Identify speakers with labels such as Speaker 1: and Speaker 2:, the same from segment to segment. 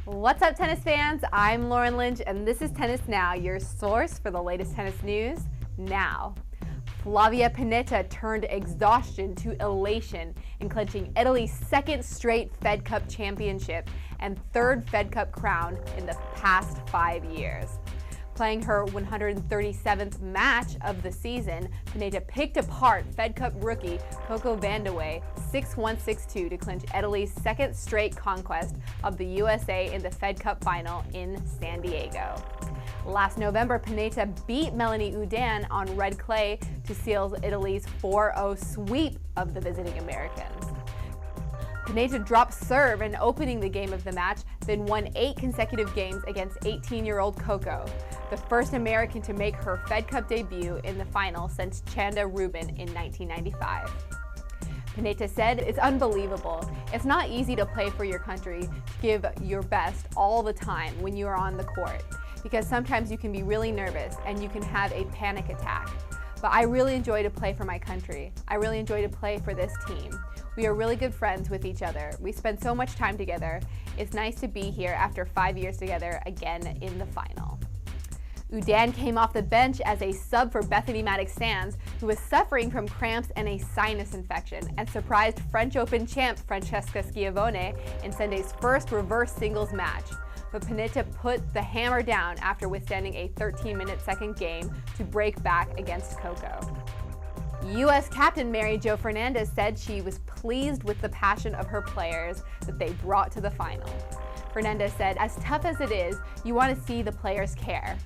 Speaker 1: What's up, tennis fans? I'm Lauren Lynch, and this is Tennis Now, your source for the latest tennis news now. Flavia Pennetta turned exhaustion to elation in clinching Italy's second straight Fed Cup championship and third Fed Cup crown in the past 5 years. Playing her 137th match of the season, Pennetta picked apart Fed Cup rookie Coco Vandeweghe 6-1, 6-2 to clinch Italy's second straight conquest of the USA in the Fed Cup final in San Diego. Last November, Pennetta beat Melanie Oudin on red clay to seal Italy's 4-0 sweep of the visiting Americans. Pennetta dropped serve in opening the game of the match, then won 8 consecutive games against 18-year-old Coco, the first American to make her Fed Cup debut in the final since Chanda Rubin in 1995. Pennetta said, "It's unbelievable. It's not easy to play for your country, to give your best all the time when you are on the court, because sometimes you can be really nervous and you can have a panic attack. But I really enjoy to play for my country. I really enjoy to play for this team. We are really good friends with each other. We spend so much time together. It's nice to be here after 5 years together again in the final." Oudin came off the bench as a sub for Bethany Mattek-Sands, who was suffering from cramps and a sinus infection, and surprised French Open champ Francesca Schiavone in Sunday's first reverse singles match. But Pennetta put the hammer down after withstanding a 13-minute second game to break back against Coco. U.S. captain Mary Jo Fernandez said she was pleased with the passion of her players that they brought to the final. Fernandez said, "As tough as it is, you want to see the players care.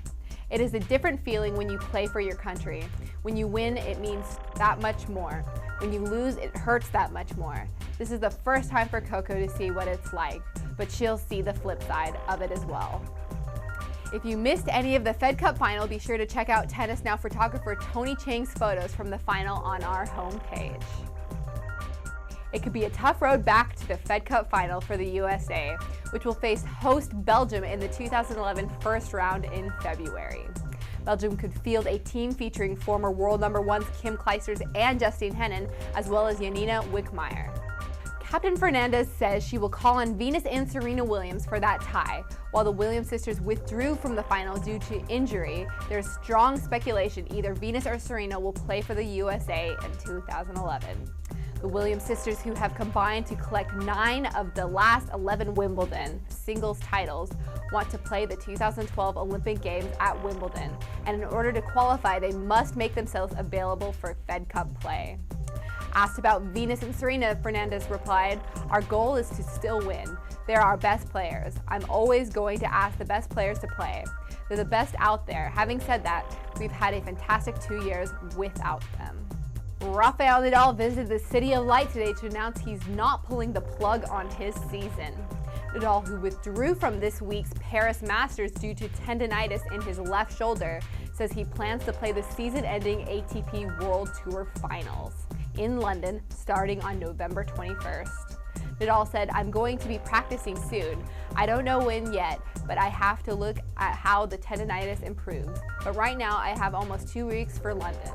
Speaker 1: It is a different feeling when you play for your country. When you win, it means that much more. When you lose, it hurts that much more. This is the first time for Coco to see what it's like, but she'll see the flip side of it as well." If you missed any of the Fed Cup final, be sure to check out Tennis Now photographer Tony Chang's photos from the final on our homepage. It could be a tough road back to the Fed Cup final for the USA, which will face host Belgium in the 2011 first round in February. Belgium could field a team featuring former world number ones Kim Clijsters and Justine Henin, as well as Yanina Wickmeyer. Captain Fernandez says she will call on Venus and Serena Williams for that tie. While the Williams sisters withdrew from the final due to injury, there's strong speculation either Venus or Serena will play for the USA in 2011. The Williams sisters, who have combined to collect 9 of the last 11 Wimbledon singles titles, want to play the 2012 Olympic Games at Wimbledon, and in order to qualify, they must make themselves available for Fed Cup play. Asked about Venus and Serena, Fernandez replied, "Our goal is to still win. They're our best players. I'm always going to ask the best players to play. They're the best out there. Having said that, we've had a fantastic 2 years without them." Rafael Nadal visited the City of Light today to announce he's not pulling the plug on his season. Nadal, who withdrew from this week's Paris Masters due to tendinitis in his left shoulder, says he plans to play the season-ending ATP World Tour Finals in London starting on November 21st. Nadal said, "I'm going to be practicing soon. I don't know when yet, but I have to look at how the tendinitis improves. But right now I have almost 2 weeks for London.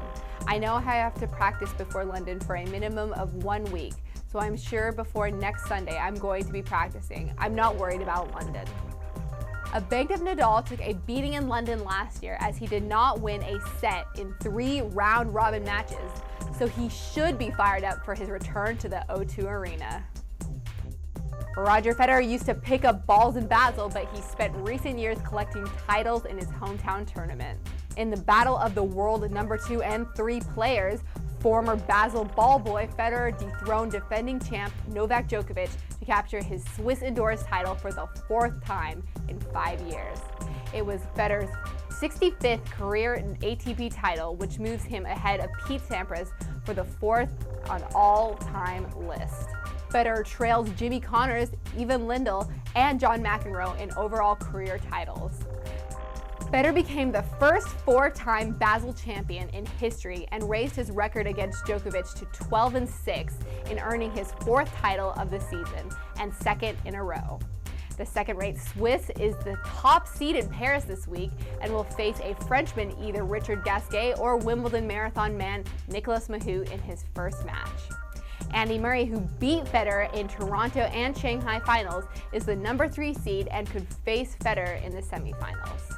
Speaker 1: I know I have to practice before London for a minimum of 1 week, so I'm sure before next Sunday I'm going to be practicing. I'm not worried about London." A big of Nadal took a beating in London last year as he did not win a set in 3 round-robin matches, so he should be fired up for his return to the O2 Arena. Roger Federer used to pick up balls in Basel, but he spent recent years collecting titles in his hometown tournament. In the battle of the world number 2 and 3 players, former Basel ball boy Federer dethroned defending champ Novak Djokovic to capture his Swiss indoors title for the 4th time in 5 years. It was Federer's 65th career ATP title, which moves him ahead of Pete Sampras for the 4th on all-time list. Federer trails Jimmy Connors, Evan Lindell, and John McEnroe in overall career titles. Federer became the first 4-time Basel champion in history and raised his record against Djokovic to 12-6 in earning his 4th title of the season and 2nd in a row. The second-rate Swiss is the top seed in Paris this week and will face a Frenchman, either Richard Gasquet or Wimbledon marathon man Nicolas Mahut, in his first match. Andy Murray, who beat Federer in Toronto and Shanghai finals, is the number 3 seed and could face Federer in the semifinals.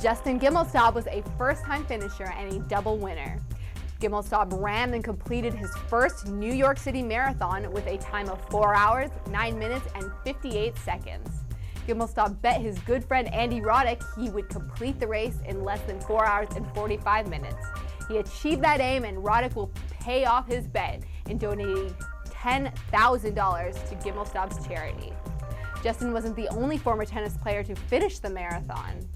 Speaker 1: Justin Gimelstob was a first-time finisher and a double winner. Gimelstob ran and completed his first New York City marathon with a time of 4 hours, 9 minutes, and 58 seconds. Gimelstob bet his good friend Andy Roddick he would complete the race in less than 4 hours and 45 minutes. He achieved that aim, and Roddick will pay off his bet in donating $10,000 to Gimelstob's charity. Justin wasn't the only former tennis player to finish the marathon.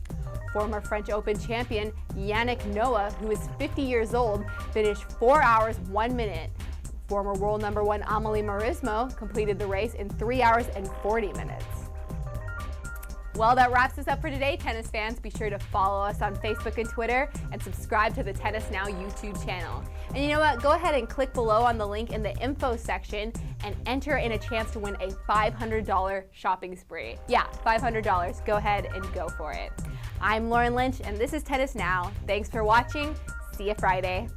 Speaker 1: Former French Open champion Yannick Noah, who is 50 years old, finished 4 hours, 1 minute. Former world number 1 Amelie Mauresmo completed the race in 3 hours and 40 minutes. Well, that wraps us up for today, tennis fans. Be sure to follow us on Facebook and Twitter and subscribe to the Tennis Now YouTube channel. And you know what? Go ahead and click below on the link in the info section and enter in a chance to win a $500 shopping spree. Yeah, $500. Go ahead and go for it. I'm Lauren Lynch, and this is Tennis Now. Thanks for watching. See you Friday.